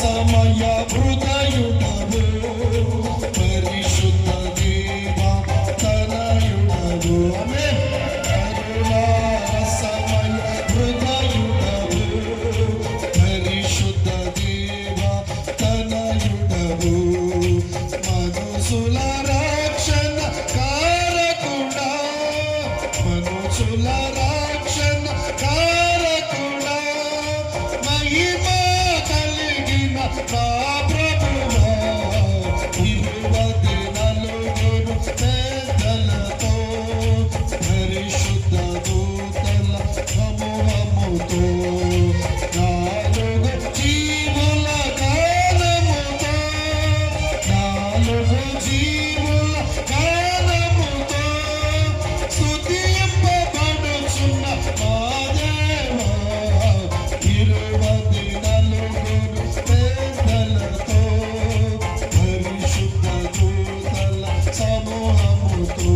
సమయ హృదయుడవు పరిశుద్ధ దేవ తనయుడవు కరుణా సమయ హృదయుడవు పరిశుద్ధ దేవ తనయుడవు మనుషుల రక్షణ కారకుడా మనుషుల రక్షణ కారకుడా మహిమ కలిగిన మా ప్రభువా ఇరువది నలుగురు పెద్దలతో పరిశుద్ధ దూతల సమూహముతో నాలుగు జీవుల గానముతో నాలుగు జీవుల గానముతో స్తుతింపబడుచున్న మా దేవా ఇరువది నలుగురు పెద్దలతో పరిశుద్ధ దూతల సమూహముతో